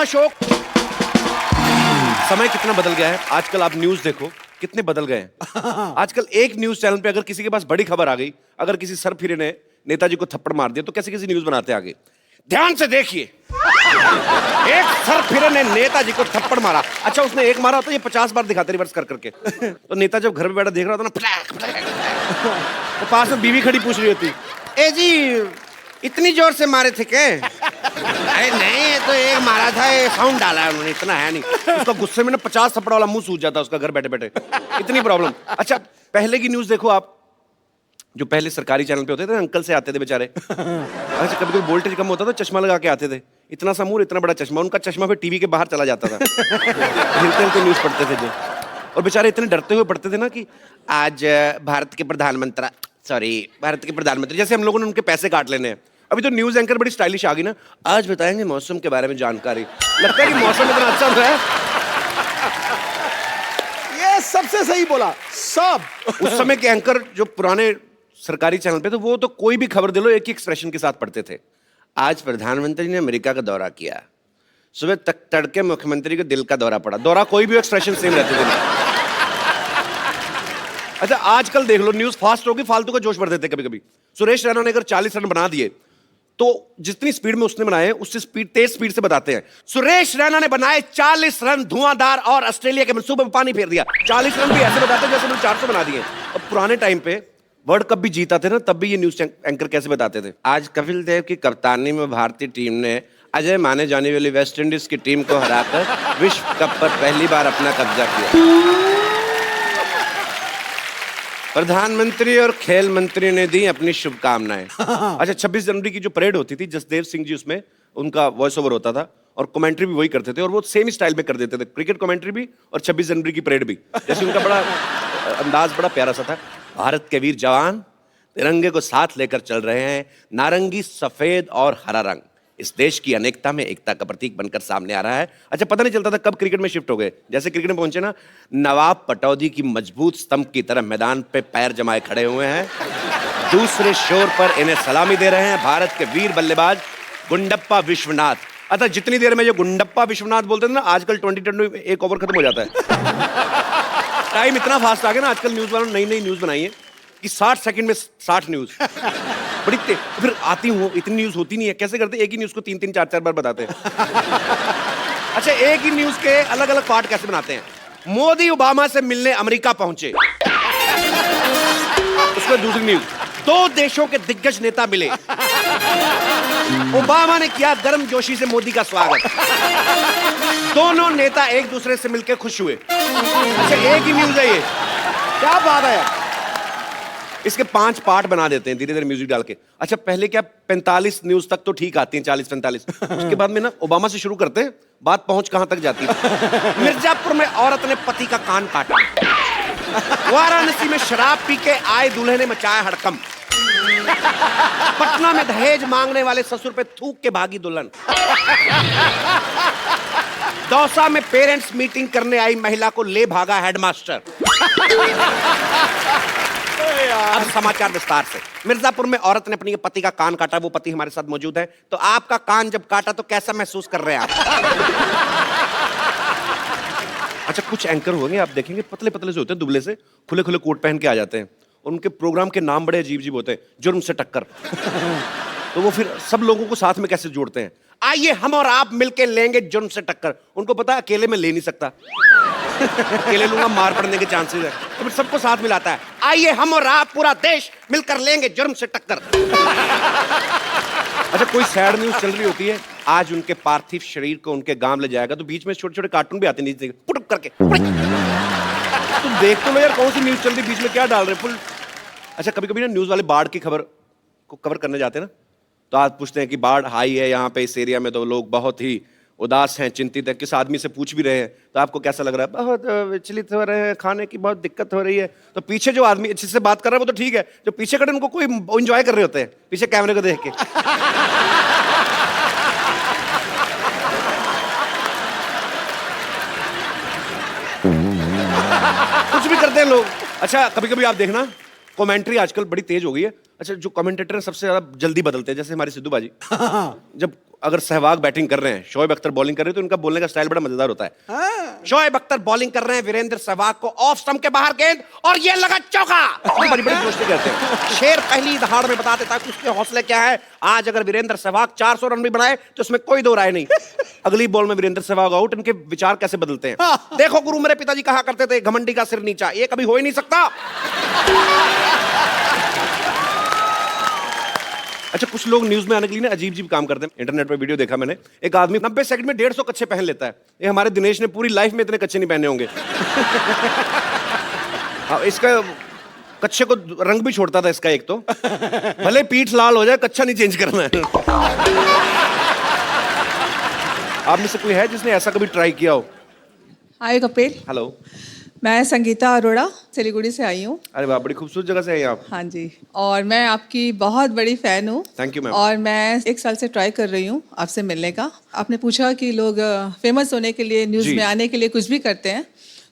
अशोक। समय कितना बदल गया है आजकल, आप न्यूज देखो कितने बदल गए हैं। आजकल एक न्यूज चैनल पे अगर किसी के पास बड़ी खबर आ गई, अगर किसी सरफिरे ने नेताजी को थप्पड़ मार दिया तो कैसे कैसी न्यूज बनाते हैं आगे। ध्यान से देखिए, एक सरफिरे ने नेताजी को थप्पड़ मारा। अच्छा, उसने एक मारा होता, ये 50 बार दिखाते रिवर्स कर करके। तो नेता जब घर पे बैठा देख रहा होता ना, फटाक फटाक, तो पास में बीवी खड़ी पूछ रही होती, ए जी इतनी जोर से मारे थे क्या? अरे नहीं, तो एक मारा था, ये साउंड डाला है उन्होंने, इतना है नहीं। उसका गुस्से में ना 50 थप्पड़ वाला मुंह सूज जाता है उसका घर बैठे बैठे, इतनी प्रॉब्लम। अच्छा, पहले की न्यूज देखो आप, जो पहले सरकारी चैनल पे होते थे, अंकल से आते थे बेचारे। अच्छा, कभी कोई वोल्टेज कम होता था, चश्मा लगा के आते थे, इतना सा मुंह, इतना बड़ा चश्मा, उनका चश्मा फिर टीवी के बाहर चला जाता था। हिलते हिलते न्यूज पढ़ते थे जो, और बेचारे इतने डरते हुए पढ़ते थे ना कि आज भारत के प्रधानमंत्री, जैसे हम लोगों ने उनके पैसे काट लेने हैं। अभी तो न्यूज एंकर बड़ी स्टाइलिश आ गई ना, आज बताएंगे मौसम के बारे में जानकारी। लगता है कि मौसम इतना अच्छा हो रहा है। ये सबसे सही बोला सब। उस समय के एंकर जो पुराने सरकारी चैनल पे, तो वो तो कोई भी खबर दे लो एक ही एक्सप्रेशन के साथ पढ़ते थे। आज प्रधानमंत्री ने अमेरिका का दौरा किया, सुबह तक तड़के मुख्यमंत्री को दिल का दौरा पड़ा। दौरा कोई भी एक्सप्रेशन सेम रहते थे। अच्छा, आजकल देख लो, न्यूज फास्ट होगी, फालतू का जोश भर देते कभी कभी। सुरेश रैना ने अगर 40 रन बना दिए तो जितनी स्पीड में उसने बनाए उससे तेज स्पीड से बताते हैं। सुरेश रैना ने बनाए 40 रन धुआंधार और ऑस्ट्रेलिया के मंसूबे में पानी फेर दिया। 40 रन भी ऐसे बताते हैं जैसे उन्होंने 400 बना दिए। अब पुराने टाइम पे वर्ल्ड कप भी जीता थे ना, तब भी ये न्यूज एंकर कैसे बताते थे। आज कपिल देव की कप्तानी में भारतीय टीम ने अजय माने जाने वाली वेस्ट इंडीज की टीम को हराकर विश्व कप पर पहली बार अपना कब्जा किया। प्रधानमंत्री और खेल मंत्री ने दी अपनी शुभकामनाएं। अच्छा, 26 जनवरी की जो परेड होती थी, जसदेव सिंह जी उसमें उनका वॉइस ओवर होता था और कमेंट्री भी वही करते थे, और वो सेम स्टाइल में कर देते थे, क्रिकेट कमेंट्री भी और 26 जनवरी की परेड भी। जैसे उनका बड़ा अंदाज बड़ा प्यारा सा था। भारत के वीर जवान तिरंगे को साथ लेकर चल रहे हैं, नारंगी, सफेद और हरा रंग इस देश की अनेकता में एकता का प्रतीक बनकर सामने आ रहा है। अच्छा, पता नहीं चलता था कब क्रिकेट में शिफ्ट हो गए। जैसे क्रिकेट में पहुंचे ना, नवाब पटौदी की मजबूत स्तंभ की तरह मैदान पे पैर जमाए खड़े हुए हैं। दूसरे शोर पर इन्हें सलामी दे रहे हैं भारत के वीर बल्लेबाज गुंडप्पा विश्वनाथ। अच्छा, जितनी देर में जो गुंडप्पा विश्वनाथ बोलते थे ना, आजकल 20 एक ओवर खत्म हो जाता है। टाइम इतना फास्ट आ गया ना, आजकल न्यूज वालों ने नई नई न्यूज बनाई है कि 60 सेकंड में 60 न्यूज बड़ी फिर आती हूँ, इतनी न्यूज होती नहीं है। कैसे करते, एक ही न्यूज को 3-3, 4-4 बार बताते हैं। अच्छा, एक ही न्यूज के अलग अलग पार्ट कैसे बनाते हैं। मोदी ओबामा से मिलने अमेरिका पहुंचे, उसमें दूसरी न्यूज, 2 देशों के दिग्गज नेता मिले, ओबामा ने किया गर्मजोशी से मोदी का स्वागत, दोनों नेता एक दूसरे से मिलकर खुश हुए। अच्छा, एक ही न्यूज है ये, क्या बात है। इसके 5 पार्ट बना देते हैं धीरे धीरे म्यूजिक डाल के। अच्छा, पहले क्या 45 न्यूज तक तो ठीक आती हैं, 40-45। उसके बाद में ना ओबामा से शुरू करते हैं, बात पहुंच कहां तक जाती है। मिर्जापुर में औरत ने पति का कान काटा, वाराणसी में शराब पी के आए दूल्हे ने मचाया हड़कंप, पटना में दहेज मांगने वाले ससुर पे थूक के भागी दुल्हन, दौसा में पेरेंट्स मीटिंग करने आई महिला को ले भागा हेडमास्टर। अब समाचार विस्तार से। मिर्जापुर में औरत ने अपने पति का कान काटा, वो पति हमारे साथ मौजूद है। तो आपका कान जब काटा तो कैसा महसूस कर रहे हैं आप? अच्छा, कुछ एंकर होंगे आप देखेंगे, पतले पतले से होते हैं, दुबले से, खुले खुले कोट पहन के आ जाते हैं। उनके प्रोग्राम के नाम बड़े अजीब अजीब होते हैं, जुर्म से टक्कर। तो वो फिर सब लोगों को साथ में कैसे जोड़ते हैं, आइए हम और आप मिलके लेंगे जुर्म से टक्कर। उनको पता है अकेले में ले नहीं सकता, अकेले लूंगा मार पड़ने के चांसेस है, तो फिर सबको साथ मिलाता है, आइए हम और आप पूरा देश मिलकर लेंगे जुर्म से टक्कर। अच्छा, कोई सैड न्यूज चल रही होती है, आज उनके पार्थिव शरीर को उनके गांव ले जाएगा, तो बीच में छोटे छोटे कार्टून भी आते नीचे पुटुक करके। तुम देख तो लो यार, कौन सी न्यूज चल रही, बीच में क्या डाल रहे फुल। अच्छा, कभी कभी ना न्यूज वाले बाढ़ की खबर को कवर करने जाते हैं ना, तो आज पूछते हैं कि बाढ़ आई है यहाँ पे इस एरिया में, तो लोग बहुत ही उदास हैं, चिंतित है। किस आदमी से पूछ भी रहे हैं तो आपको कैसा लग रहा है, बहुत विचलित हो रहे हैं, खाने की बहुत दिक्कत हो रही है। तो पीछे जो आदमी जिससे बात कर रहा है वो तो ठीक है, जो पीछे खड़े उनको कोई एंजॉय कर रहे होते हैं पीछे कैमरे को देख के। कुछ भी करते हैं लोग। अच्छा, कभी कभी आप देखना कमेंट्री आजकल बड़ी तेज हो गई है। अच्छा, जो कमेंटेटर सबसे ज्यादा जल्दी बदलते हैं, जैसे हमारे सिद्धू बाजी, जब अगर सहवाग बैटिंग कर रहे हैं, शोएब अख्तर बॉलिंग कर रहे हैं, तो इनका बोलने का स्टाइल बड़ा मजेदार होता है। शोएब अख्तर बॉलिंग कर रहे हैं, वीरेंद्र सहवाग को ऑफ स्टंप के बाहर गेंद और ये लगा चौका। बड़ी बड़ी दोस्ती करते हैं। शेर पहली दहाड़ में बता देता है कि उसके हौसले क्या है। आज अगर वीरेंद्र सहवाग 400 रन भी बनाए तो उसमें कोई दो राय नहीं। अगली बॉल में वीरेंद्र सहवाग आउट। इनके विचार कैसे बदलते हैं। देखो गुरु मेरे पिताजी कहा करते थे, घमंडी का सिर नीचा, ये कभी हो ही नहीं सकता। अच्छा, कुछ लोग न्यूज में आने के लिए ना अजीब अजीब काम करते हैं। इंटरनेट पे वीडियो देखा मैंने, एक आदमी 90 सेकंड में 150 कच्छे पहन लेता है। ये हमारे दिनेश ने पूरी लाइफ में इतने कच्छे नहीं पहने होंगे। इसका कच्छे को रंग भी छोड़ता था इसका एक तो, भले पीठ लाल हो जाए कच्छा नहीं चेंज करना है। आप में से कोई है जिसने ऐसा कभी ट्राई किया हो? हाय कपिल, हेलो, मैं संगीता अरोड़ा सिलीगुड़ी से आई हूँ। अरे वाह, बड़ी खूबसूरत जगह से आई आप। हाँ जी, और मैं आपकी बहुत बड़ी फ़ैन हूँ। Thank you ma'am. और मैं 1 साल से ट्राई कर रही हूँ आपसे मिलने का। आपने पूछा कि लोग फेमस होने के लिए, न्यूज़ जी। में आने के लिए कुछ भी करते हैं,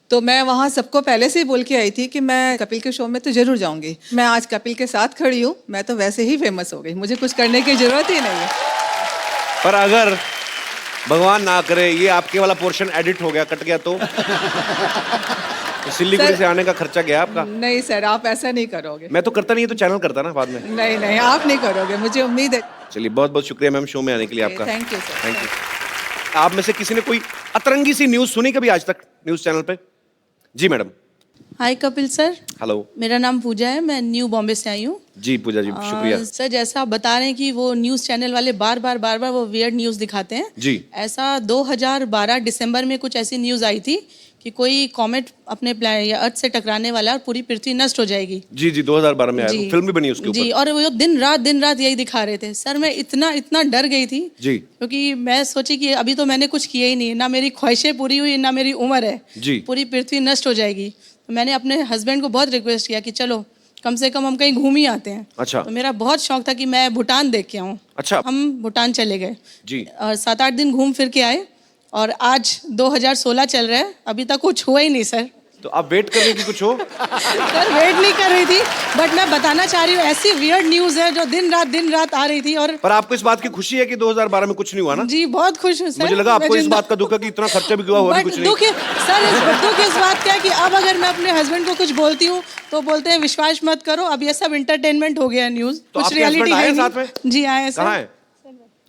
तो मैं वहाँ सबको पहले से ही बोल के आई थी कि मैं कपिल के शो में तो ज़रूर जाऊँगी। मैं आज कपिल के साथ खड़ी हूँ, मैं तो वैसे ही फेमस हो गई, मुझे कुछ करने की ज़रूरत ही नहीं है। पर अगर भगवान ना करे ये आपके वाला पोर्शन एडिट हो गया, कट गया तो सिल्लीगुड़ी सर- से आने का खर्चा गया आपका। नहीं सर, आप ऐसा नहीं करोगे। मैं तो करता नहीं, तो चैनल करता ना बाद में। नहीं नहीं, आप नहीं करोगे, मुझे उम्मीद है। चलिए, बहुत बहुत शुक्रिया मैम शो में आने के लिए आपका। Thank you sir. Thank you. आप में से किसी ने कोई अतरंगी सी न्यूज सुनी कभी आज तक न्यूज चैनल पे? जी मैडम। हाय कपिल सर, हेलो मेरा नाम पूजा है, मैं न्यू बॉम्बे से आई हूँ। जी पूजा जी, शुक्रिया। सर, जैसा आप बता रहे हैं कि वो न्यूज़ चैनल वाले बार बार वो वियर्ड न्यूज़ दिखाते हैं जी। ऐसा 2012 दिसंबर में कुछ ऐसी न्यूज़ आई थी कि कोई कॉमेट अपने या अर्थ से टकराने वाला और पूरी पृथ्वी नष्ट हो जाएगी। जी जी, 2012 में आया, जी। फिल्म भी बनी उसके जी, ऊपर। और वो दिन रात यही दिखा रहे थे। सर, मैं इतना डर गई थी जी क्योंकि मैं सोची कि अभी तो मैंने कुछ किया ही नहीं, ना मेरी ख्वाहिशें पूरी हुई, ना मेरी उम्र है, जी। पूरी पृथ्वी नष्ट हो जाएगी। तो मैंने अपने हस्बैंड को बहुत रिक्वेस्ट किया कि चलो कम से कम हम कहीं घूम ही आते हैं। अच्छा। तो मेरा बहुत शौक था कि मैं भूटान देख के आऊँ। अच्छा। हम भूटान चले गए जी। और 7-8 दिन घूम फिर के आए और आज 2016 चल रहा है, अभी तक कुछ हुआ ही नहीं सर। तो आप वेट कर रही थी कुछ हो? सर, वेट नहीं कर रही थी, बट मैं बताना चाह रही हूँ ऐसी वियर्ड न्यूज़ है जो दिन रात आ रही थी। और पर आपको इस बात की खुशी है कि 2012 में कुछ नहीं हुआ ना? जी, बहुत खुश हूँ सर। मुझे लगा आपको मैं इस जिंदा- बात का दुख है कि इतना खर्चा भी हुआ, हुआ भी बट कुछ नहीं। दुख इस बात का है कि अब अगर मैं अपने हस्बैंड को कुछ बोलती हूँ तो बोलते हैं विश्वास मत करो, अब ये सब इंटरटेनमेंट हो गया न्यूज़, तो कुछ आपके रियलिटी husband आए है साथ नहीं। में? जी आए कहाँ सर। है?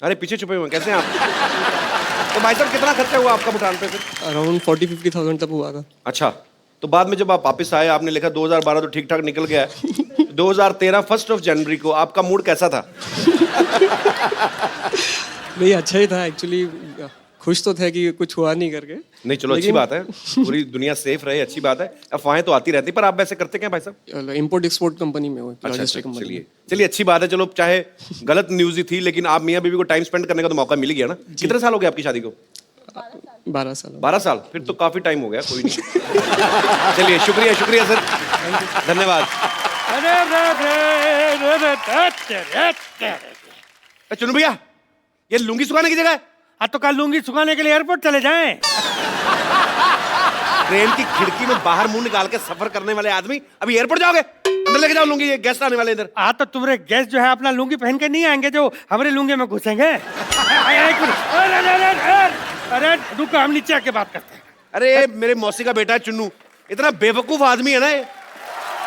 अरे पीछे छुपे हुए हैं, कैसे हैं आप? तो भाई साहब, कितना खर्चा हुआ आपका भूटान पे फिर? अराउंड 40-50,000 तक हुआ था। अच्छा, तो बाद में जब आप वापस आए, आपने लिखा 2012 तो ठीक ठाक निकल गया है। 2013 1 जनवरी को आपका मूड कैसा था? नहीं, अच्छा ही था एक्चुअली। खुश तो थे कि कुछ हुआ नहीं करके। नहीं, चलो अच्छी बात है, पूरी दुनिया सेफ रहे, अच्छी बात है। अफवाहें तो आती रहती, पर आप वैसे करते क्या भाई साहब? इंपोर्ट एक्सपोर्ट कंपनी में हुआ, अच्छा, लॉजिस्टिक कंपनी चलिए में। चलिए, अच्छी बात है। चलो, चाहे गलत न्यूज ही थी, लेकिन आप मियां बीवी को टाइम स्पेंड करने का तो मौका मिल ही गया ना। कितने साल हो गए आपकी शादी को? 12 साल। 12 साल, फिर तो काफी टाइम हो गया। कोई नहीं। चलिए, शुक्रिया शुक्रिया सर, धन्यवाद। चुनू भैया, ये लुंगी सुखाने की जगह है? तो कल लूंगी सुखाने के लिए एयरपोर्ट चले जाएं। ट्रेन की खिड़की में बाहर मुंह निकाल के सफर करने वाले आदमी अभी एयरपोर्ट जाओगे? अंदर लेके जाओ लुंगी, ये गेस्ट आने वाले इधर। तो तुम्हारे गेस्ट जो है अपना लुंगी पहन के नहीं आएंगे जो हमारे लुंगी में घुसेंगे। एक मिनट, अरे रुको, हम नीचे आके बात करते हैं। अरे मेरे मौसी का बेटा है चुन्नू, इतना बेवकूफ आदमी है ना ये।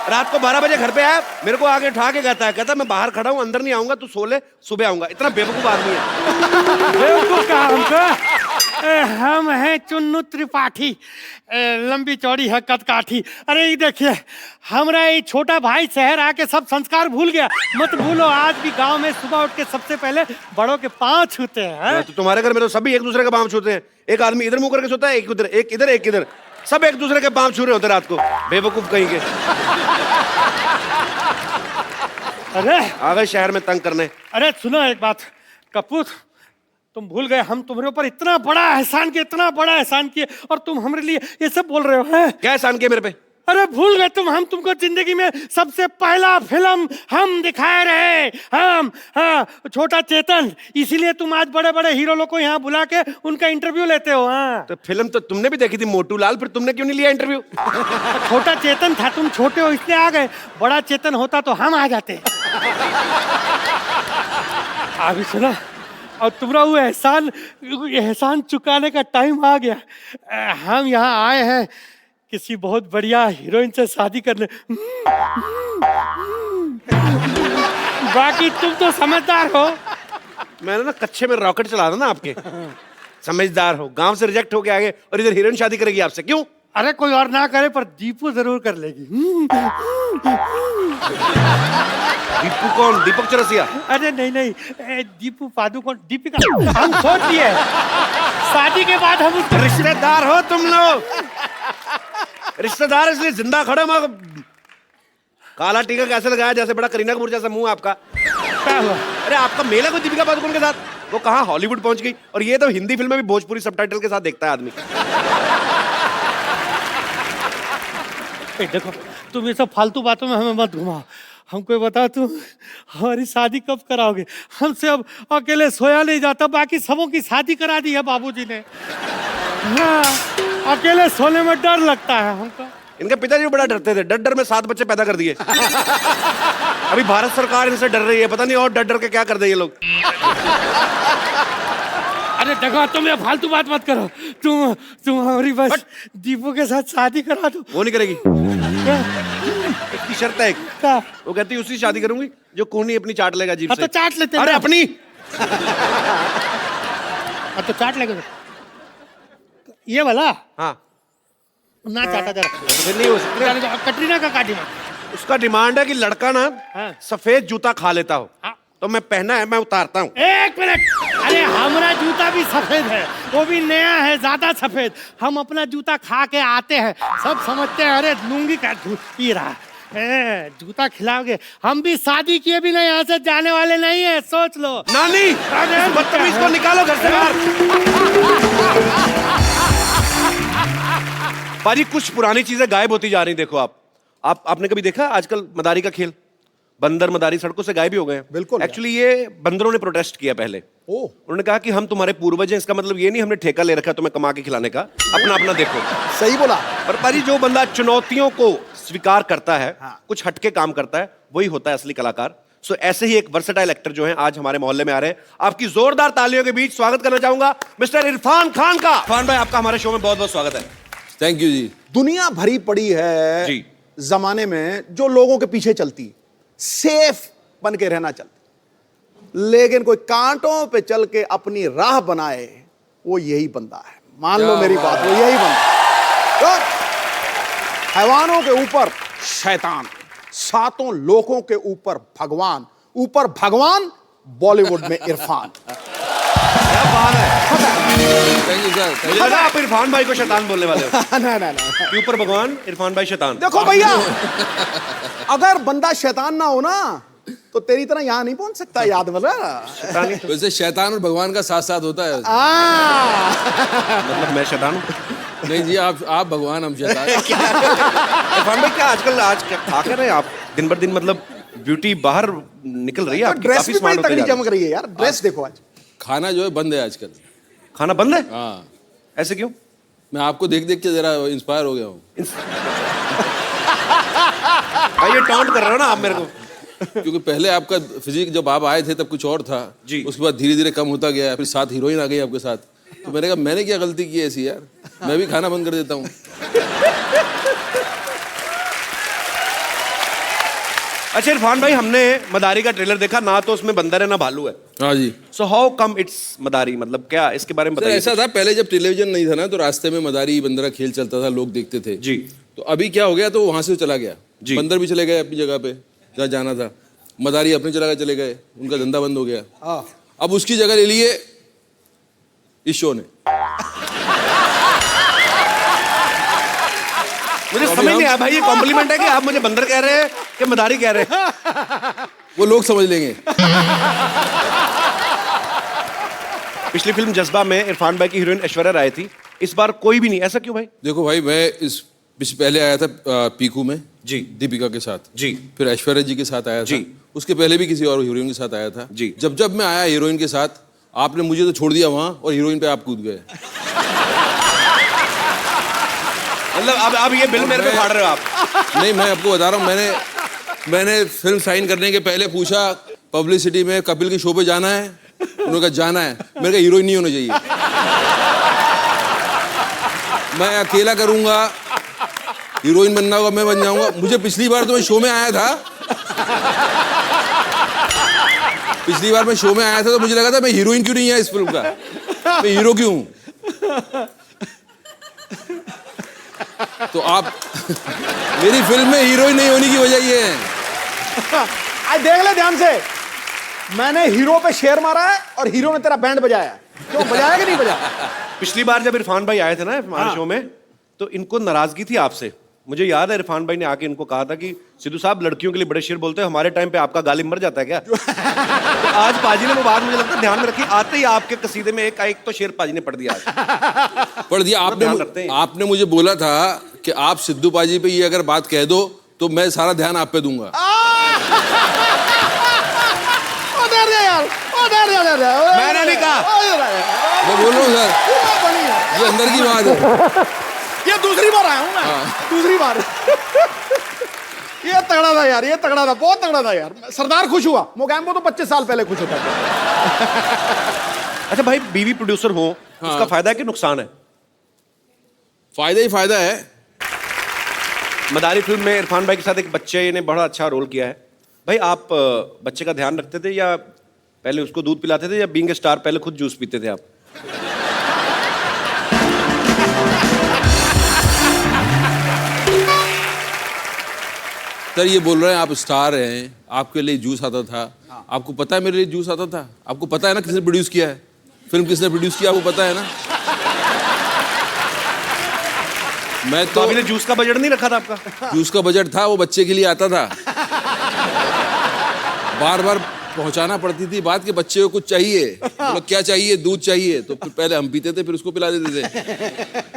रात को 12 बजे घर पे आया, मेरे को आगे उठा के कहता मैं बाहर खड़ा हूँ, अंदर नहीं आऊंगा, तू सो ले, सुबह आऊंगा। इतना बेवकूफ आदमी है। बेवकूफ कहा हमको? हम हैं चुन्नू त्रिपाठी, लंबी चौड़ी है कदकाठी। अरे ये देखिए, हमारा ये छोटा भाई शहर आके सब संस्कार भूल गया। मत भूलो, आज भी गांव में सुबह उठ के सबसे पहले बड़ों के पांव छूते हैं। तो तुम्हारे घर में तो सभी एक दूसरे का पाँव छूते हैं। एक आदमी इधर मुंह करके सोता है, एक उधर, एक इधर, एक इधर, सब एक दूसरे के पाँव छू रहे होते रात को। बेवकूफ कहीं के। अरे आ गए शहर में तंग करने। अरे सुनो एक बात कपूर, तुम भूल गए हम तुम्हारे ऊपर इतना बड़ा एहसान किए और तुम हमारे लिए ये सब बोल रहे हो हैं? क्या एहसान किया मेरे पे? अरे भूल गए तुम, हम तुमको जिंदगी में सबसे पहला फिल्म हम दिखाए रहे, हम, हाँ, छोटा चेतन। इसीलिए तुम आज बड़े बड़े हीरो लोग को यहाँ बुला के उनका इंटरव्यू लेते हो। हाँ, तो फिल्म तो तुमने भी देखी थी मोटू लाल, फिर तुमने क्यों नहीं लिया इंटरव्यू? छोटा चेतन था, तुम छोटे हो इसलिए आ गए। बड़ा चेतन होता तो हम आ जाते। अभी सुना, और तुम्हारा वो एहसान चुकाने का टाइम आ गया। हम यहाँ आए हैं किसी बहुत बढ़िया हीरोइन से शादी करने। बाकी तुम तो समझदार हो। मैंने ना कच्चे में रॉकेट चला था ना आपके। समझदार हो, गांव से रिजेक्ट होके आ गए और इधर हीरोइन शादी करेगी आपसे, क्यों? अरे कोई और ना करे पर दीपू जरूर कर लेगी। दीपू कौन? दीपक चौरसिया? अरे नहीं, दीपू पादुकोण, दीपिका। हम सोच लिए शादी के बाद हम रिश्तेदार हो तुम लोग, रिश्तेदार इसलिए जिंदा खड़े। मैं काला टीका कैसे लगाया, जैसे बड़ा करीना कपूर जैसा मुंह आपका। क्या हुआ? अरे आपका मेल है कोई दीपिका पादुकोण के साथ? वो कहाँ हॉलीवुड पहुंच गई, और ये तो हिंदी फिल्म में भी भोजपुरी सबटाइटल के साथ देखता है आदमी। देखो तुम ये सब फालतू बातों में हमें मत घुमाओ। हमको ये बताओ तुम हमारी शादी कब कराओगे? हमसे अब अकेले सोया नहीं जाता, बाकी सबों की शादी करा दी है बाबूजी ने। हाँ, अकेले सोने में डर लगता है हमको। इनके पिताजी बड़ा डरते थे, डर डर में 7 बच्चे पैदा कर दिए। अभी भारत सरकार इनसे डर रही है, पता नहीं और डर डर के क्या कर दे ये लोग। अरे देखो तुम ये फालतू बात मत करो। तुम हमारी बस दीपू के साथ शादी करा दो। वो नहीं करेगी, इसकी शर्त है एक। क्या? वो कहती है उसी शादी करूंगी जो कोहनी अपनी चाट लेगा जीभ हाँ, से। तो चाट लेते अरे ना। अपनी। तो चाट लेगा ये वाला। हाँ, ना चाटा जरा। तो फिर नहीं हो सकता। कटरीना का डिमांड। उसका डिमांड है कि लड़का ना हाँ। सफेद जूता खा लेता हो। हाँ। तो मैं पहना है, मैं उतारता हूँ। एक मिनट, अरे हमारा जूता भी सफेद है, वो भी नया है, ज्यादा सफेद। हम अपना जूता खा के आते हैं, सब समझते हैं अरे लूंगी का दूध पी रहा है। जूता खिलाओगे? हम भी शादी किए भी नहीं, यहाँ से जाने वाले नहीं है, सोच लो। नानी, इस बदतमीज को निकालो घर से बाहर। पाजी कुछ पुरानी चीजें गायब होती जा रही, देखो आपने कभी देखा आजकल मदारी का खेल? बंदर मदारी सड़कों से गायब ही हो गए हैं। बिल्कुल। एक्चुअली ये बंदरों ने प्रोटेस्ट किया पहले। उन्होंने कहा कि हम तुम्हारे पूर्वज हैं, इसका मतलब ये नहीं हमने ठेका ले रखा तुम्हें कमा के खिलाने का, अपना अपना देखो। सही बोला। पर पाजी जो बंदा चुनौतियों को स्वीकार करता है, कुछ हटके काम करता है, वही होता है असली कलाकार। सो ऐसे ही एक वर्सेटाइल एक्टर जो है आज हमारे मोहल्ले में आ रहे हैं। आपकी जोरदार तालियों के बीच स्वागत करना चाहूंगा मिस्टर इरफान खान का। इरफान भाई, आपका हमारे शो में बहुत बहुत स्वागत है। थैंक यू जी। दुनिया भरी पड़ी है जी। जमाने में जो लोगों के पीछे चलती, सेफ बन के रहना चाहती, लेकिन कोई कांटों पे चल के अपनी राह बनाए, वो यही बंदा है। मान लो मेरी बात, वो यही बंदा। तो हैवानों के ऊपर शैतान, 7 लोगों के ऊपर भगवान, ऊपर भगवान, बॉलीवुड में इरफान। क्या बात है। Thank you sir. मुझे लगा आप इरफान भाई को शैतान बोलने वाले हो। ना कि ऊपर भगवान, इरफान भाई शैतान। देखो भैया, अगर बंदा शैतान ना हो ना, तो तेरी तरह यहां नहीं पहुंच सकता, याद मतलब। वैसे शैतान और भगवान का साथ साथ होता है। मतलब मैं शैतान हूं? नहीं जी, आप भगवान, हम शैतान। इरफान भाई क्या आज क्या कर रहे हैं आप? दिन भर दिन मतलब ब्यूटी बाहर निकल रही है आपकी, ड्रेस काफी भी स्मार्ट बड़ी होते तगड़ी जा रहे हैं। चमक रही है यार। ड्रेस देखो आज। खाना जो है बंद है आजकल। खाना बंद है? हाँ। ऐसे क्यों? मैं आपको देख देख के जरा इंस्पायर हो गया हूँ। भाई ये टॉन्ट कर रहे हो ना आप मेरे को। क्योंकि पहले आपका फिजिक जब आप आए थे तब कुछ और था जी। उसके बाद धीरे धीरे कम होता गया, फिर 7 हीरोइन आ गई आपके साथ। तो मैंने कहा मैंने क्या गलती की ऐसी यार, मैं भी खाना बंद कर देता हूँ। अच्छा इरफान भाई, हमने मदारी का ट्रेलर देखा ना, तो उसमें बंदर है ना भालू है। हाँ जी सो हाउ कम इट्स मदारी, मतलब क्या इसके बारे में सर, बताइए। ऐसा था पहले जब टेलीविजन नहीं था ना, तो रास्ते में मदारी बंदरा खेल चलता था, लोग देखते थे जी। तो अभी क्या हो गया, तो वहां से चला गया जी। बंदर भी चले गए अपनी जगह पे जहाँ जाना था, मदारी अपनी जगह चले गए, उनका धंधा बंद हो गया। अब उसकी जगह ले लिए इस शो ने। मुझे समझ नहीं आया भाई, ये कॉम्प्लीमेंट है कि आप मुझे बंदर कह रहे हैं कि मदारी कह रहे हैं? वो लोग समझ लेंगे। पिछली फिल्म जज्बा में इरफान भाई की हीरोइन ऐश्वर्या राय थी, इस बार कोई भी नहीं, ऐसा क्यों भाई? देखो भाई, मैं इस पहले आया था पीकू में जी। दीपिका के साथ जी। फिर ऐश्वर्या जी के साथ आया था जी। उसके पहले भी किसी और हीरोइन के साथ आया था जी। जब जब मैं आया हीरोइन के साथ आपने मुझे तो छोड़ दिया वहां और हीरोइन पे आप कूद गए। मतलब अब ये बिल मेरे पे फाड़ रहे हो आप। नहीं मैं आपको बता रहा हूँ मैंने फिल्म साइन करने के पहले पूछा पब्लिसिटी में कपिल के शो पे जाना है उन्होंने कहा जाना है मेरे का हीरोइन नहीं होना चाहिए मैं अकेला करूंगा हीरोइन बनना होगा मैं बन जाऊंगा। मुझे पिछली बार तो मैं शो में आया था तो मुझे लगा था मैं हीरोइन क्यों नहीं है इस फिल्म का मैं हीरो क्यों हूं। तो आप मेरी फिल्म में हीरोइन नहीं होने की वजह ये है। आज देख ले ध्यान से, मैंने हीरो पे शेर मारा है और हीरो ने तेरा बैंड बजाया है। क्यों बजाया कि नहीं बजाया? पिछली बार जब इरफान भाई आए थे ना हमारे शो में तो इनको नाराजगी थी आपसे। मुझे याद है इरफान भाई ने आके इनको कहा था कि सिद्धू साहब लड़कियों के लिए बड़े शेर बोलते हैं हमारे टाइम पे आपका गालिब मर जाता है क्या? तो आज पाजी ने वो बात मुझे लगता है ध्यान में रखी आते ही आपके कसीदे में एक तो शेर पाजी ने पढ़ दिया आज। पढ़ दिया ध्यान रखते हैं। आपने मुझे बोला था कि आप सिद्धू पाजी पे ये अगर बात कह दो तो मैं सारा ध्यान आप पे दूंगा। मैंने नहीं कहा। मैं बोल रहा हूँ सर ये अंदर की बात है। ये दूसरी बार आया हूं मैं, दूसरी बार। ये तगड़ा था यार, ये तगड़ा था, बहुत तगड़ा था यार। सरदार खुश हुआ, मोगैम्बो तो 25 साल पहले खुश होता था। अच्छा भाई बीवी प्रोड्यूसर हो उसका फायदा है कि नुकसान है? फायदा ही फायदा है। मदारी फिल्म में इरफान भाई के साथ एक बच्चे ने बड़ा अच्छा रोल किया है। भाई आप बच्चे का ध्यान रखते थे या पहले उसको दूध पिलाते थे या बीइंग ए स्टार पहले खुद जूस पीते थे आप? सर ये बोल रहे हैं आप स्टार हैं आपके लिए जूस आता था। आपको पता है मेरे लिए जूस आता था? आपको पता है ना किसने प्रोड्यूस किया है फिल्म किसने प्रोड्यूस किया आपको पता है ना? मैं तो अभी जूस का बजट नहीं रखा था आपका? जूस का बजट था वो बच्चे के लिए आता था। बार बार पहुंचाना पड़ती थी बात कि बच्चे को कुछ चाहिए बोला क्या चाहिए दूध चाहिए तो फिर पहले हम पीते थे फिर उसको पिला देते थे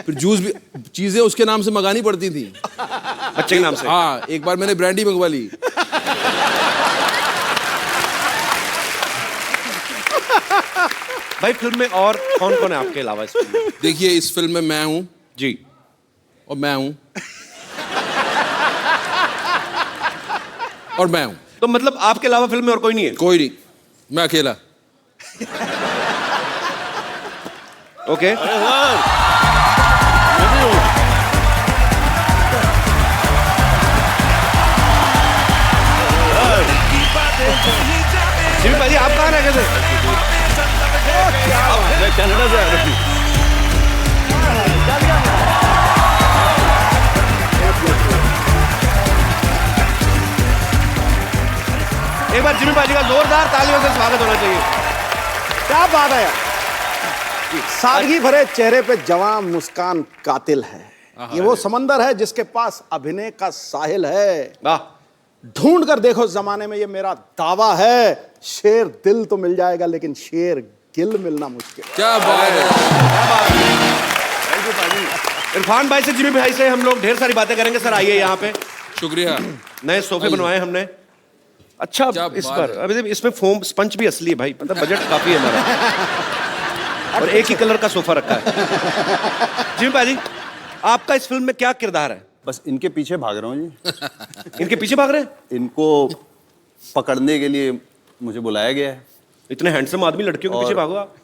फिर जूस भी चीजें उसके नाम से मंगानी पड़ती थी बच्चे के नाम से। हाँ एक बार मैंने ब्रांडी मंगवा ली। भाई फिल्म में और कौन कौन है आपके अलावा इस फिल्म में? देखिए इस फिल्म में मैं हूं जी और मैं हूं और मैं हूं। तो मतलब आपके अलावा फिल्म में और कोई नहीं है? कोई नहीं मैं अकेला। ओके जिमी भाई आप कहाँ रह गए थे? मैं कनाडा से आया था। एक बार जिमी भाई का जोरदार तालियों से स्वागत होना चाहिए। क्या बात है यार, सादगी भरे चेहरे पे जवां मुस्कान कातिल है। ये वो समंदर है जिसके पास अभिनय का साहिल है। वाह ढूंढ कर देखो जमाने में, ये मेरा दावा है। शेर दिल तो मिल जाएगा लेकिन शेर गिल मिलना मुश्किल। क्या बात है। इरफान भाई से जिमी भाई से हम लोग ढेर सारी बातें करेंगे। सर आइए यहाँ पे। शुक्रिया। नए सोफे बनवाए हमने। अच्छा क्या इस बात पर है। अभी इसमें फोम स्पंज भी असली है भाई, मतलब बजट काफी है हमारा। और एक ही कलर का सोफा रखा है। जिमी भाई आपका इस फिल्म में क्या किरदार है? बस इनके पीछे भाग रहा हूँ जी। इनके पीछे भाग रहे हैं? इनको पकड़ने के लिए मुझे बुलाया गया है। इतने हैंडसम आदमी लड़कियों के पीछे भागो आप।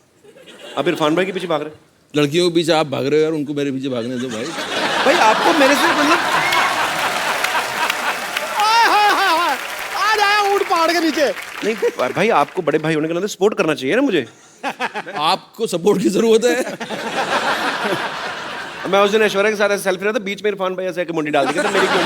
अब इरफान भाई के पीछे भाग रहे हैं। लड़कियों के पीछे आप भाग रहे हो यार उनको मेरे पीछे भागने दो भाई। भाई आपको मेरे से मतलब आ जाया ऊंट पहाड़ के नीचे। नहीं भाई आपको बड़े भाई होने के नाते सपोर्ट करना चाहिए ना मुझे। आपको सपोर्ट की जरूरत है। मैं उस दिन ऐश्वर्या के साथ ऐसे सेल्फी रहा था, बीच में इरफान भाई ऐसे मुंडी डाल दी तो मेरी क्यों?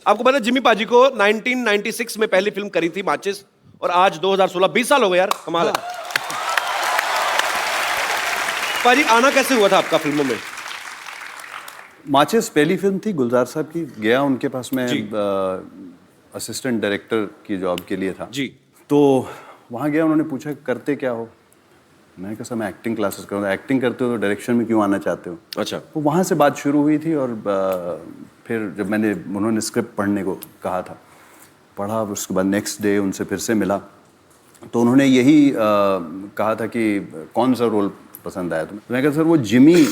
आपको पता है जिमी पाजी को 1996 में पहली फिल्म करी थी माचिस और आज 2016 20 साल हो गए यार, कमाल है। पाजी आना कैसे हुआ था आपका फिल्मों में? माचिस पहली फिल्म थी गुलजार साहब की। गया उनके पास मैं जी। असिस्टेंट डायरेक्टर की जॉब के लिए था जी। तो वहाँ गया, उन्होंने पूछा करते क्या हो। मैंने कहा सर मैं एक्टिंग क्लासेस करूँगा, एक्टिंग करते हो तो डायरेक्शन में क्यों आना चाहते हो? अच्छा। तो वहाँ से बात शुरू हुई थी और फिर जब उन्होंने स्क्रिप्ट पढ़ने को कहा था, पढ़ा, उसके बाद नेक्स्ट डे उनसे फिर से मिला तो उन्होंने यही कहा था कि कौन सा रोल पसंद आया तुम्हें? तो मैं कहा सर वो जिमी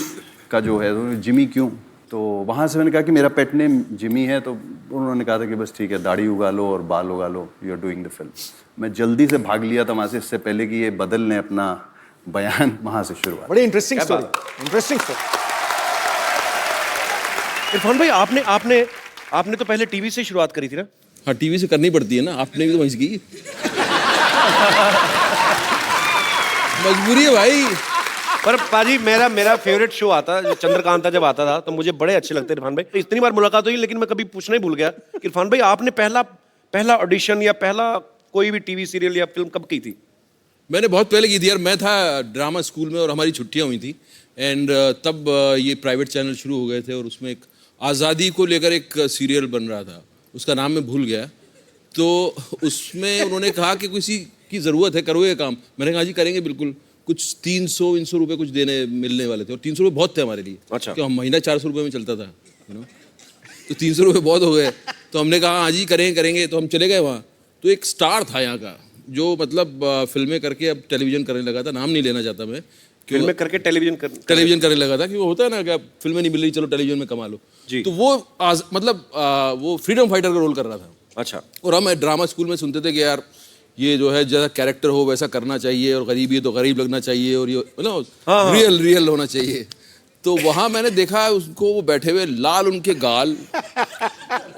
का जो है, तो जिमी क्यों? तो वहाँ से मैंने कहा कि मेरा पेट नेम जिमी है, तो उन्होंने कहा था कि बस ठीक है, दाढ़ी उगा लो और बाल उगा लो, you are doing the film. मैं जल्दी से भाग लिया था वहाँ से, इससे पहले कि ये बदल ने अपना बयान, वहाँ से शुरुआत। बड़ी interesting story, interesting story. Irfan भाई आपने तो पहले टीवी से शुरुआत करी थी ना? हाँ, टीवी से करनी पड़ती है ना, आपने भी तो वहीं से की। मजबूरी है भाई। पर पाजी मेरा फेवरेट शो आता जो चंद्रकांता जब आता था तो मुझे बड़े अच्छे लगते इरफान भाई। इतनी बार मुलाकात हुई लेकिन मैं कभी पूछना ही भूल गया कि इरफान भाई आपने पहला ऑडिशन या पहला कोई भी टीवी सीरियल या फिल्म कब की थी? मैंने बहुत पहले की थी यार। मैं था ड्रामा स्कूल में और हमारी छुट्टियां हुई थी एंड तब ये प्राइवेट चैनल शुरू हो गए थे और उसमें एक आज़ादी को लेकर एक सीरियल बन रहा था, उसका नाम मैं भूल गया। तो उसमें उन्होंने कहा कि किसी की ज़रूरत है, करो ये काम। मैंने कहा जी करेंगे बिल्कुल। कुछ 300 रुपये कुछ मिलने वाले थे और 300 रुपये बहुत थे हमारे लिए। अच्छा। तो हम महीना 400 रुपये में चलता था, यू नो। तो 300 रुपये बहुत हो गए, तो हमने कहा हाँ जी करेंगे। तो हम चले गए वहाँ। तो एक स्टार था यहाँ का जो मतलब फिल्में करके अब टेलीविज़न करने लगा था, नाम नहीं लेना चाहता मैं। फिल्में करके टेलीविज़न करने लगा था कि वो होता है ना कि अब फिल्में नहीं मिल रही, चलो टेलीविज़न में कमा लो जी। तो वो वो फ्रीडम फाइटर का रोल कर रहा था। अच्छा। और हम ड्रामा स्कूल में सुनते थे कि यार ये जो है जैसा कैरेक्टर हो वैसा करना चाहिए और गरीब है तो गरीब लगना चाहिए और ये रियल होना चाहिए। तो वहाँ मैंने देखा उसको, वो बैठे हुए, लाल उनके गाल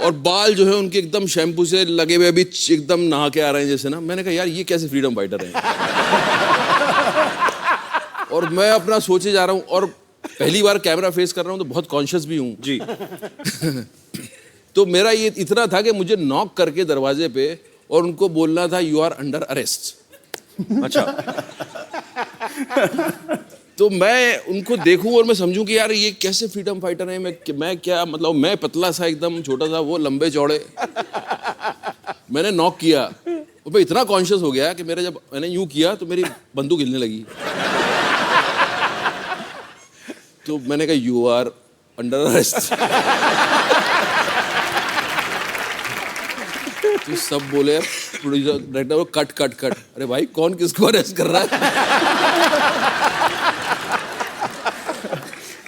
और बाल जो है उनके एकदम शैम्पू से लगे हुए, अभी एकदम नहा के आ रहे हैं जैसे ना। मैंने कहा यार ये कैसे फ्रीडम फाइटर हैं। और मैं अपना सोचे जा रहा हूँ और पहली बार कैमरा फेस कर रहा हूँ तो बहुत कॉन्शियस भी हूँ जी। तो मेरा ये इतना था कि मुझे नॉक करके दरवाजे पे और उनको बोलना था यू आर अंडर अरेस्ट। अच्छा। तो मैं उनको देखूं और मैं समझूं कि यार ये कैसे फ्रीडम फाइटर है। मैं क्या मतलब, मैं पतला सा एकदम छोटा सा, वो लंबे चौड़े। मैंने नॉक किया और मैं इतना कॉन्शियस हो गया कि जब मैंने यूं किया तो मेरी बंदूक हिलने लगी। तो मैंने कहा यू आर अंडर अरेस्ट। तो सब बोले, प्रोड्यूसर डायरेक्टर वो कट। अरे भाई कौन किसको अरेस्ट कर रहा है?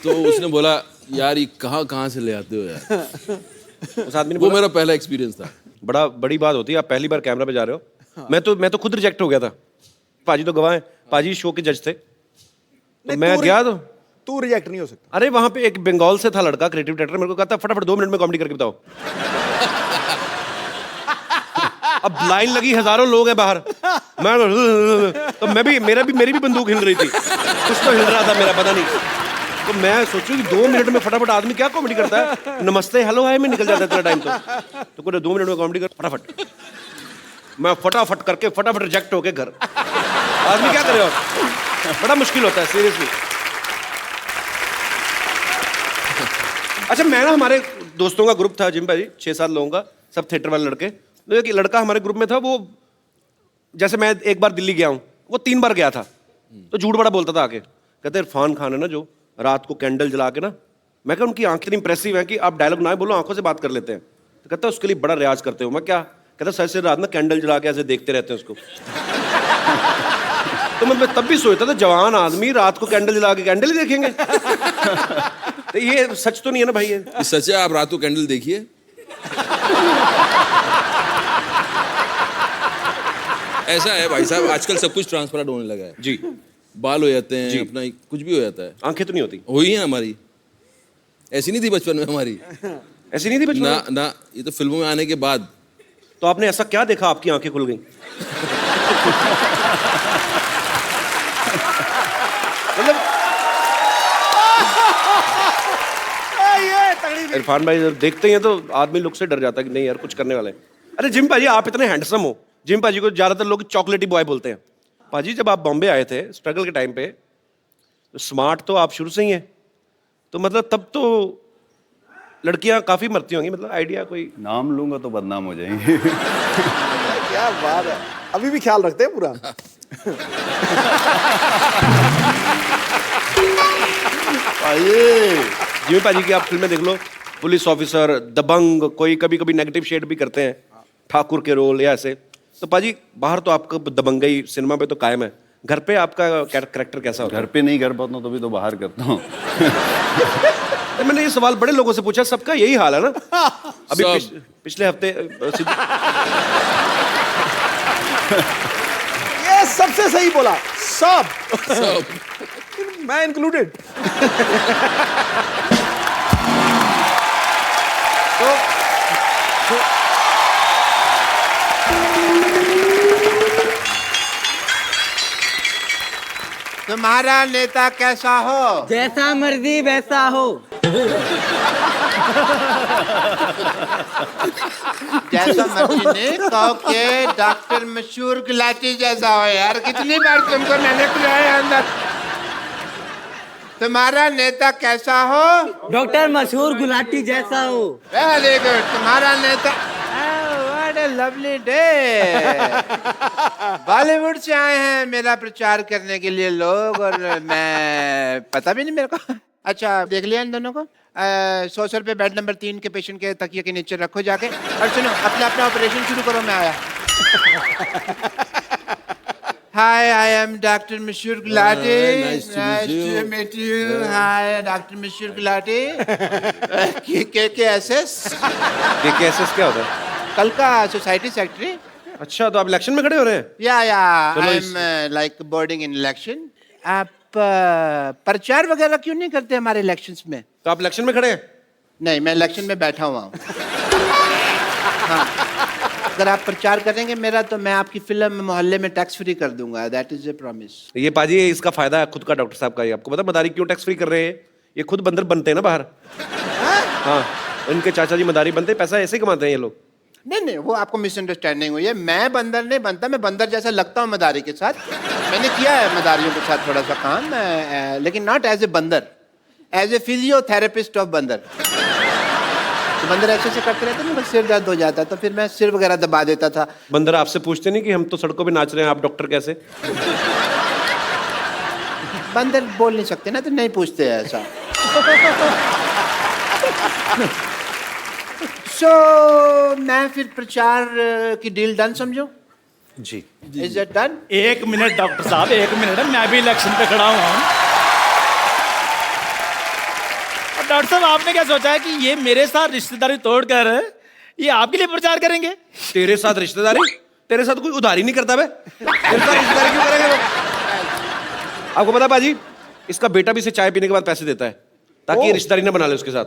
तो उसने बोला यार ये कहाँ से ले आते हो यार। उस आदमी ने वो मेरा पहला एक्सपीरियंस था। बड़ी बात होती है, आप पहली बार कैमरा पे जा रहे हो। मैं तो खुद रिजेक्ट हो गया था। पाजी तो गवाह है, पाजी शो के जज थे। तो मैं गया तो तू रिजेक्ट नहीं हो सकता। अरे वहां पे एक बंगाल से था लड़का, क्रिएटिव डायरेक्टर, मेरे को कहता फटाफट 2 मिनट में कॉमेडी करके बताओ। अब लाइन लगी, हजारों लोग हैं बाहर। तो मेरी भी बंदूक हिल रही थी, कुछ तो हिल रहा था मेरा, पता नहीं। तो मैं सोचूं कि 2 मिनट में फटाफट आदमी क्या कॉमेडी करता है, नमस्ते हेलो हाय में निकल जाता है इतना टाइम। तो कोई 2 मिनट में कॉमेडी कर फटाफट। मैं फटाफट करके फटाफट रिजेक्ट होके घर। आदमी क्या करे और, बड़ा मुश्किल होता है सीरियसली। अच्छा, मैं ना, हमारे दोस्तों का ग्रुप था जिम भाई, 6-7 लोगों का, सब थिएटर वाले लड़के। तो एक लड़का हमारे ग्रुप में था, वो जैसे मैं एक बार दिल्ली गया हूँ, वो 3 बार गया था। तो झूठ बड़ा बोलता था आके, कहते इरफान खान है ना जो रात को कैंडल जला के ना, मैं कहा उनकी आंखें इतनी इंप्रेसिव है कि आप डायलॉग ना बोलो, आंखों से बात कर लेते हैं। तो कहता है उसके लिए बड़ा रियाज करते हो। मैं क्या? कहता सर से रात में कैंडल जला के ऐसे देखते रहते हैं उसको। तो मैं तब भी सोचता था जवान आदमी रात को कैंडल जला के कैंडल ही देखेंगे। तो ये सच तो नहीं है ना भाई? ये सच है, आप रात को कैंडल देखिए। ऐसा है भाई साहब, आजकल सब कुछ ट्रांसपेरेंट होने लगा है जी। बाल हो जाते हैं, अपना कुछ भी हो जाता है, आंखें तो नहीं होती। हुई है हमारी, ऐसी नहीं थी बचपन में हमारी। ऐसी नहीं थी बचपन में? ना, ये तो फिल्मों में आने के बाद। तो आपने ऐसा क्या देखा आपकी आंखें खुल गई? मतलब इरफान भाई जब देखते हैं तो आदमी लुक से डर जाता है कि नहीं यार कुछ करने वाले हैं। अरे जिम भाजी, आप इतने हैंडसम हो। जिम भाजी को ज्यादातर लोग चॉकलेटी बॉय बोलते हैं। पाजी जब आप बॉम्बे आए थे स्ट्रगल के टाइम पे, तो स्मार्ट तो आप शुरू से ही हैं, तो मतलब तब तो लड़कियां काफी मरती होंगी, मतलब आइडिया कोई? नाम लूंगा तो बदनाम हो जाएंगे। क्या बात है, अभी भी ख्याल रखते हैं पूरा। जिमी पाजी की आप फिल्में देख लो, पुलिस ऑफिसर, दबंग, कोई कभी कभी नेगेटिव शेड भी करते हैं, ठाकुर के रोल या ऐसे। तो पाजी बाहर तो आपका दबंगई, सिनेमा पे तो कायम है, घर पे आपका कैरेक्टर कैसा होता है? घर पे नहीं कर पाता हूँ तभी तो बाहर करता हूँ। मैंने ये सवाल बड़े लोगों से पूछा, सबका यही हाल है ना। अभी पिछले हफ्ते ये सबसे सही बोला, सब मैं इंक्लूडेड। तुम्हारा नेता कैसा हो? जैसा मर्जी वैसा हो। जैसा मर्जी नहीं, कहो के डॉक्टर मशहूर गुलाटी जैसा हो। यार कितनी बार तुमको मैंने बुलाया अंदर। तुम्हारा नेता कैसा हो? डॉक्टर मशहूर गुलाटी जैसा हो। Very good. तुम्हारा नेता, what a lovely day. Bollywood से आए हैं मेरा प्रचार करने के लिए लोग, और मैं पता भी नहीं मेरे को। अच्छा देख लिया इन दोनों को। 100 रुपये बेड नंबर 3 के पेशेंट के तकिए के नीचे रखो जाके, और सुनो अपना अपना ऑपरेशन शुरू करो। मैं आया। हाय, आई एम डॉक्टर मशहूर Gulati. nice to meet you. Hi doctor मशहूर गुलाटी। KKSS क्या होता है? कल का सोसाइटी सेक्रेटरी। अच्छा, तो आप इलेक्शन में खड़े हो रहे हैं? या चलो I am like boarding in election. आप प्रचार वगैरह क्यों नहीं करते हमारे इलेक्शंस में? तो आप इलेक्शन में खड़े हैं? नहीं, मैं इलेक्शन में बैठा हुआ हूँ। हाँ, अगर आप प्रचार करेंगे मेरा तो मैं आपकी फिल्म मोहल्ले में टैक्स फ्री कर दूंगा। That is a promise. ये पाजी इसका फायदा है खुद का, डॉक्टर साहब का। ये आपको पता मदारी क्यों टैक्स फ्री कर रहे हैं? ये खुद बंदर बनते हैं ना बाहर। हाँ, इनके चाचा जी मदारी बनते, पैसा ऐसे ही कमाते हैं ये लोग। नहीं, वो आपको मिसअंडरस्टैंडिंग हुई है। मैं बंदर नहीं बनता, मैं बंदर जैसा लगता हूँ मदारी के साथ। मैंने किया है मदारियों के साथ थोड़ा सा काम, लेकिन नॉट एज ए बंदर, एज ए फिजियोथेरेपिस्ट ऑफ बंदर। तो बंदर ऐसे करते रहते, मेरा सिर दर्द हो जाता, तो फिर मैं सिर वगैरह दबा देता था। बंदर आपसे पूछते नहीं कि हम तो सड़कों पे नाच रहे हैं, आप डॉक्टर कैसे? बंदर बोल नहीं सकते ना, तो नहीं पूछते हैं ऐसा। मैं फिर प्रचार की डील डन समझो? जी। Is it done? 1 minute doctor साहब, 1 मिनट, मैं भी इलेक्शन पे खड़ा हुआ हूँ। और डॉक्टर साहब आपने क्या सोचा है कि ये मेरे साथ रिश्तेदारी तोड़कर ये आपके लिए प्रचार करेंगे? तेरे साथ रिश्तेदारी? तेरे साथ कोई उधारी नहीं करता बे। तेरे साथ रिश्तेदारी क्यों करेंगे वो? आपको पता पाजी, इसका बेटा भी इसे चाय पीने के बाद पैसे देता है ताकि ये रिश्तेदारी ना बना ले उसके साथ।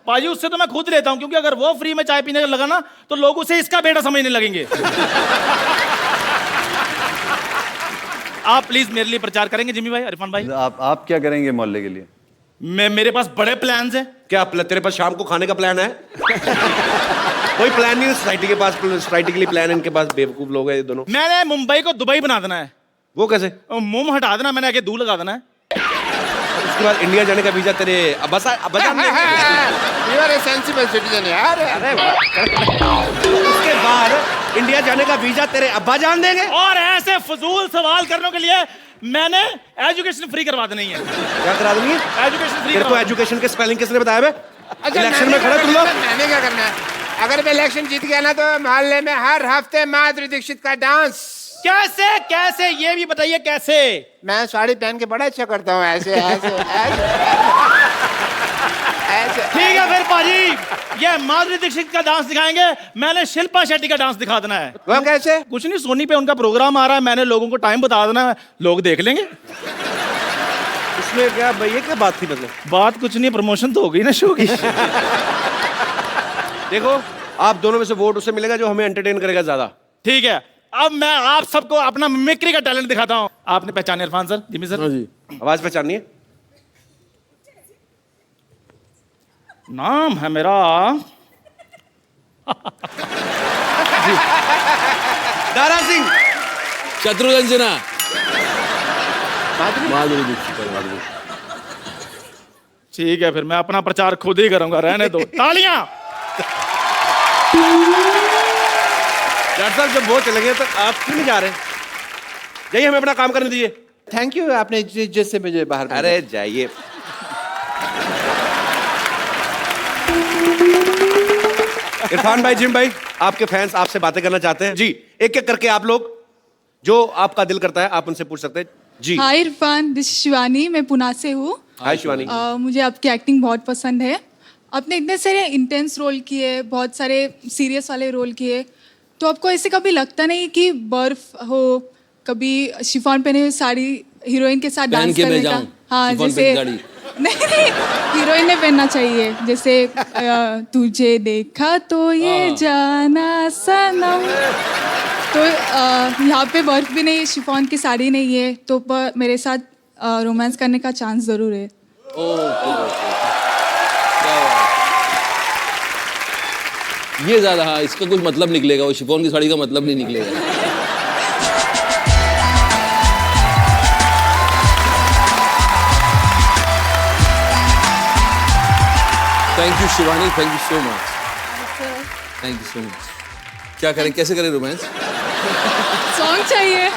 पाजी उससे तो मैं खुद लेता हूँ, क्योंकि अगर वो फ्री में चाय पीने लगा ना तो लोग उसे इसका बेटा समझने लगेंगे। आप प्लीज मेरे लिए प्रचार करेंगे जिमी भाई, इरफान भाई? आप क्या करेंगे मोहल्ले के लिए? मेरे पास बड़े प्लान्स हैं। क्या तेरे पास शाम को खाने का प्लान है? कोई प्लान नहीं है सोसाइटी के पास। सोसाइटी के लिए प्लान है इनके पास, बेवकूफ लोग हैं ये दोनों। मैंने मुंबई को दुबई बना देना है। वो कैसे? मुंह हटा देना, मैंने आगे दूर लगा देना है। उसके बाद इंडिया जाने का वीजा तेरे अब्बा You are a sensible citizen यार। उसके बाद इंडिया जाने का वीजा तेरे अब्बा जान देंगे। और ऐसे फजूल सवाल करने के लिए मैंने एजुकेशन फ्री करवा देनी है। क्या करा देंगे? Education free. तेरे को एजुकेशन के स्पेलिंग किसने बताया बे? अच्छा, इलेक्शन में खड़े तुम लोग। मैंने क्या करना है? अगर मैं इलेक्शन जीत गया ना तो मोहल्ले में हर हफ्ते माधुरी दीक्षित का डांस। कैसे कैसे ये भी बताइए कैसे? मैं साड़ी पहन के बड़ा अच्छा करता हूँ, ऐसे ऐसे ऐसे ऐसे। ठीक है फिर पाजी, ये माधुरी दीक्षित का डांस दिखाएंगे, मैंने शिल्पा शेट्टी का डांस दिखा देना है। वो कैसे? कुछ नहीं, सोनी पे उनका प्रोग्राम आ रहा है, मैंने लोगों को टाइम बता देना है, लोग देख लेंगे। इसमें क्या भाई, ये क्या बात थी? मतलब बात कुछ नहीं, प्रमोशन तो हो गई ना शो की। देखो, आप दोनों में से वोट उसे मिलेगा जो हमें एंटरटेन करेगा ज्यादा। ठीक है, अब मैं आप सबको अपना मिमिक्री का टैलेंट दिखाता हूँ। आपने पहचाने इरफान सर, जिमी सर? जी। आवाज पहचानिए। नाम है मेरा दारा सिंह। शत्रुघ्न सिन्हा। माधुरी दीक्षित। ठीक है, फिर मैं अपना प्रचार खुद ही करूंगा, रहने दो। तालियां। डॉक्टर साहब जब वो चले गए तो आप क्यों नहीं जा रहे? जाइए, हमें अपना काम करने दीजिए। थैंक यू, आपने जिससे मुझे बाहर भेजा। अरे जाइए। इरफान भाई, जिम भाई, आपके फैंस आपसे बातें करना चाहते हैं जी। एक एक करके आप लोग जो आपका दिल करता है आप उनसे पूछ सकते हैं जी। हाय इरफान, दिस शिवानी, मैं पुणे से हूँ। हाय शिवानी। मुझे आपकी एक्टिंग बहुत पसंद है। आपने इतने सारे इंटेंस रोल किए, बहुत सारे सीरियस वाले रोल किए, तो आपको ऐसे कभी लगता नहीं कि बर्फ हो, कभी शिफॉन पहने हुए साड़ी हीरोइन के साथ डांस करने का? हाँ, जैसे नहीं, हीरोइन ने पहनना चाहिए, जैसे तुझे देखा तो ये जाना सनम। तो यहाँ पे बर्फ भी नहीं, शिफॉन की साड़ी नहीं है, तो मेरे साथ रोमांस करने का चांस जरूर है। ये ज्यादा, हाँ, इसका कुछ मतलब निकलेगा, वो शिफॉन की साड़ी का मतलब नहीं निकलेगा। Thank you Shivani, thank you so much, thank you so much. क्या करें, कैसे करें रोमांस? सॉन्ग चाहिए।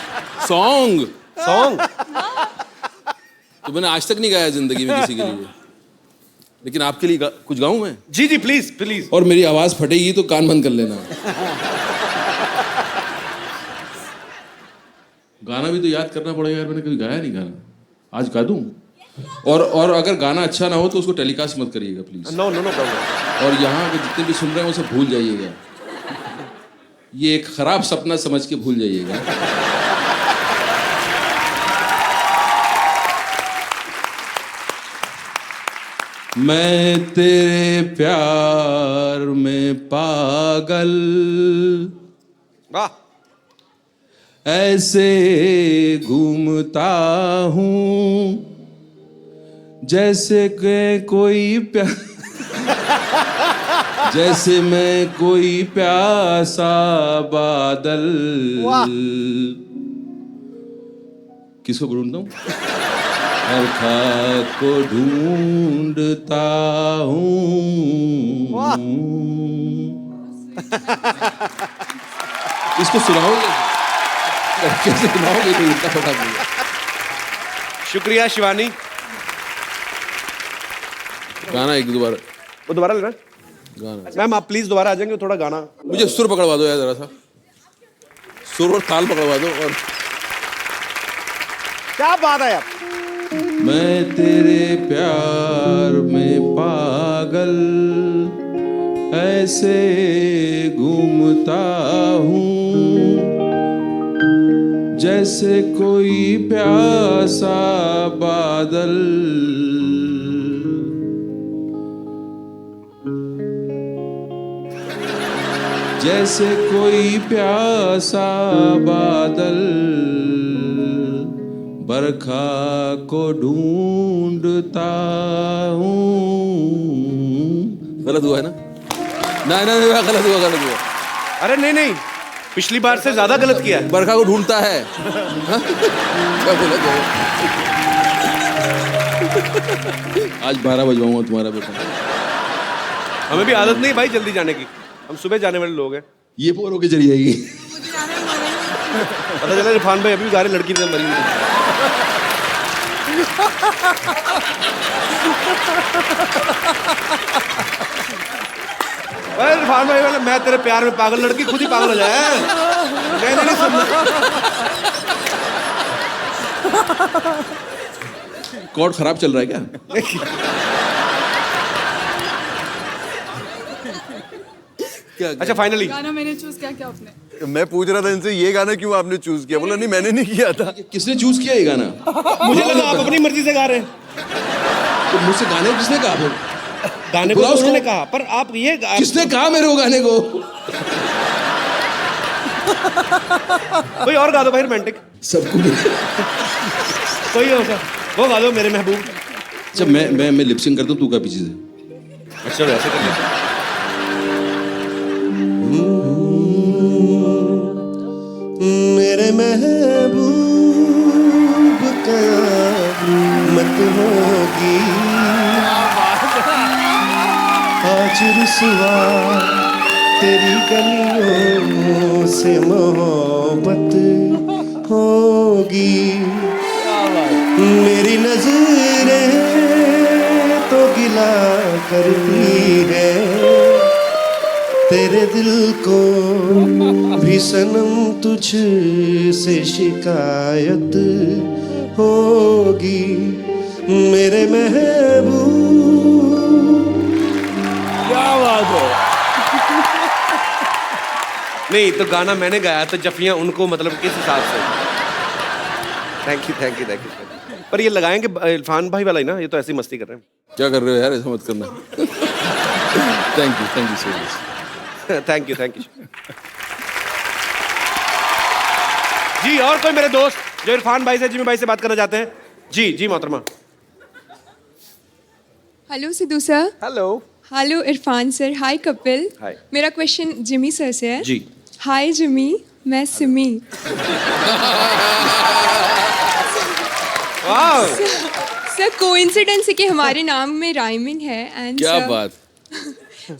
सॉन्ग? सॉन्ग तो मैंने आज तक नहीं गाया जिंदगी में किसी के लिए, लेकिन आपके लिए कुछ गाऊं मैं? जी जी, प्लीज प्लीज। और मेरी आवाज फटेगी तो कान बंद कर लेना। गाना भी तो याद करना पड़ेगा यार, मैंने कभी गाया नहीं गाना, आज गा दूं। और अगर गाना अच्छा ना हो तो उसको टेलीकास्ट मत करिएगा please. No no no problem. और यहाँ के जितने भी सुन रहे हैं वो सब भूल जाइएगा, ये एक खराब सपना समझ के भूल जाइएगा। मैं तेरे प्यार में पागल, वाह, ऐसे घूमता हूँ जैसे कि कोई जैसे मैं कोई प्यासा बादल। किसको ढूंढता हूँ? हर खाक को ढूंढता हूँ। इसको सुनाओगे? कैसे सुनाओगे? तो इतना पता नहीं। शुक्रिया शिवानी। गाना एक दोबारा, वो दोबारा लेना गाना। मैम आप प्लीज दोबारा आ जाएंगे, थोड़ा गाना। मुझे सुर पकड़वा दो यार, जरा सा सुर और ताल पकड़वा दो। और क्या बात है यार। मैं तेरे प्यार में पागल, ऐसे घूमता हूँ जैसे कोई प्यासा बादल। जैसे कोई प्यासा बादल बरखा को ढूंढता हूँ। गलत हुआ है ना? नहीं, गलत हुआ। अरे नहीं नहीं, पिछली बार से ज्यादा गलत किया है। बरखा को ढूंढता है। क्या बोला क्या? आज 12 बजवाऊंगा तुम्हारा बेटा। हमें भी आदत नहीं भाई जल्दी जाने की, हम सुबह जाने वाले लोग हैं। ये पोर होके चली जाएगी। पता चला इरफान भाई अभी गारे लड़की से मरी हुई। इरफान भाई वाले, मैं तेरे प्यार में पागल, लड़की खुद ही पागल हो जाए। मैंने नहीं सुनना। कोर्ट खराब चल रहा है क्या? अच्छा फाइनली गाना मैंने चूज किया, क्या आपने? मैं पूछ रहा था इनसे ये गाना क्यों आपने चूज किया, बोला नहीं मैंने नहीं किया था। किसने चूज किया ये गाना? मुझे लगा आप अपनी मर्जी से गा रहे हैं। तो मुझसे गाने को किसने कहा? गाने को तो उन्होंने कहा, पर आप ये किसने कहा मेरे को गाने को? कोई और गा दो भाई रोमांटिक। सबको कोई और सा वो गा दो मेरे महबूब। अच्छा मैं लिपसिंग करता हूँ, तू का पीछे से। अच्छा वैसे कर लेते हैं। मेरे महबूब कयामत होगी, आज रुसवा तेरी गलियों से मोहब्बत होगी। होगी मेरी नजरें तो गिला करती है तेरे दिल को भी सनम तुझ से शिकायत होगी मेरे महबूब। क्या बात है। नहीं तो गाना मैंने गाया तो जफियां उनको मतलब किस हिसाब से। Thank you thank you thank you. पर ये लगाएंगे इरफान भाई वाला ही ना, ये तो ऐसी मस्ती कर रहे हैं। क्या कर रहे हो यार, ऐसा मत करना। Thank you so much. Thank you जी। और कोई मेरे दोस्त जो इरफान भाई से जिमी भाई से बात करना चाहते हैं? जी जी मोहतरमा। Hello Sidhu sir. Hello. Hello Irfan sir. Hi Kapil. Hi. मेरा क्वेश्चन जिमी सर से है। जी। हाय जिमी, मैं सिमी। सर कोइंसिडेंस है कि हमारे नाम में राइमिंग है एंड क्या बात।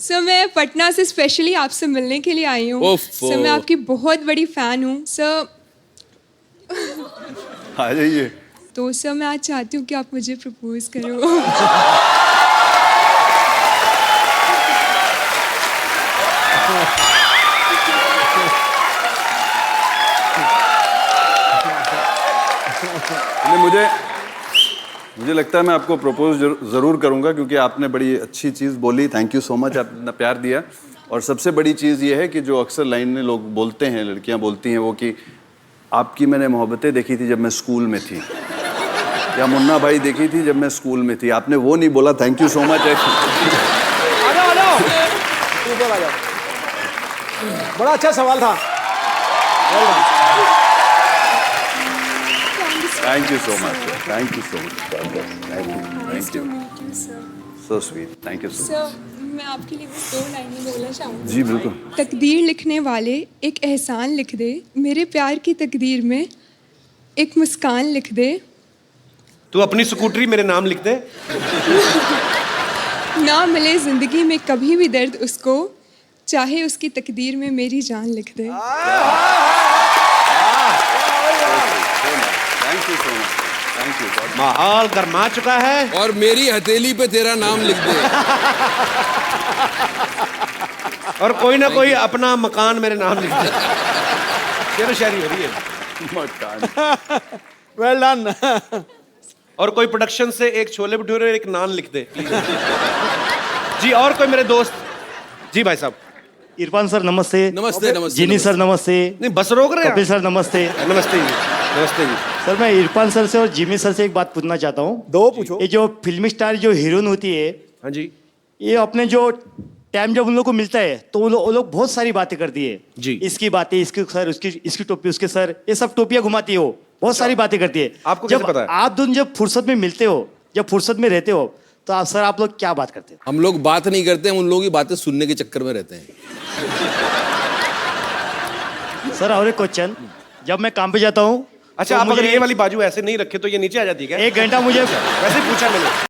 सर मैं पटना से स्पेशली आपसे मिलने के लिए आई हूँ। ओफो। सर मैं आपकी बहुत बड़ी फैन हूँ सर। आ जाइए। तो सर मैं आज चाहती हूँ कि आप मुझे प्रपोज करो। मुझे लगता है मैं आपको प्रपोज ज़रूर करूंगा क्योंकि आपने बड़ी अच्छी चीज़ बोली। थैंक यू सो मच, आपने इतना प्यार दिया। और सबसे बड़ी चीज़ ये है कि जो अक्सर लाइन में लोग बोलते हैं, लड़कियां बोलती हैं, वो कि आपकी मैंने मोहब्बतें देखी थी जब मैं स्कूल में थी, या मुन्ना भाई देखी थी जब मैं स्कूल में थी। आपने वो नहीं बोला। Thank you so much. ऊपर आ जाओ। बड़ा अच्छा सवाल था। Thank you so much. Thank you so much. Thank you so sweet. Thank you so much. Sir मैं आपके लिए बस 2 लाइनें बोलना चाहूँगी। जी बिल्कुल। तकदीर लिखने वाले एक एहसान लिख दे, मेरे प्यार की तकदीर में एक मुस्कान लिख दे। तू अपनी स्कूटरी मेरे नाम लिख दे। ना मिले जिंदगी में कभी भी दर्द उसको, चाहे उसकी तकदीर में मेरी जान लिख दे। Thank you so much. Thank you. माहौल गरमा चुका है। और मेरी हथेली पे तेरा नाम लिख दे। और कोई ना कोई अपना मकान मेरे नाम लिख दे। ये तो शायरी हो रही है। मकान। Well done. और कोई प्रोडक्शन से एक छोले भटूरे और एक नान लिख दे जी। और कोई मेरे दोस्त? जी भाई साहब। इरफान सर नमस्ते। नमस्ते नमस्ते। जिनी सर नमस्ते। नहीं बस रोक रहे हैं कपिल सर नमस्ते। नमस्ते जी। नमस्ते जी। सर मैं इरफान सर से और जिमी सर से एक बात पूछना चाहता हूँ। 2 पूछो। ये जो फिल्मी स्टार जो हीरोइन होती है, हाँ जी। ये अपने जो टाइम जब उन लोग को मिलता है तो वो लोग बहुत सारी बातें करती है जी। इसकी बातें, इसके सर, इसकी टोपी, उसके सर, ये सब टोपियां घुमाती है। वो बहुत सारी बातें करती है। आपको कैसे जब पता है? आप दोनों जब फुर्सत में मिलते हो, जब फुर्सत में रहते हो, तो आप लोग क्या बात करते हैं? हम लोग बात नहीं करते, हम उन लोगों की बातें सुनने के चक्कर में रहते हैं। सर और एक क्वेश्चन, जब मैं काम पे जाता हूँ। अच्छा, आप अगर ये वाली बाजू ऐसे नहीं रखे तो ये नीचे आ जाती है क्या? 1 घंटा मुझे वैसे ही पूछा मैंने।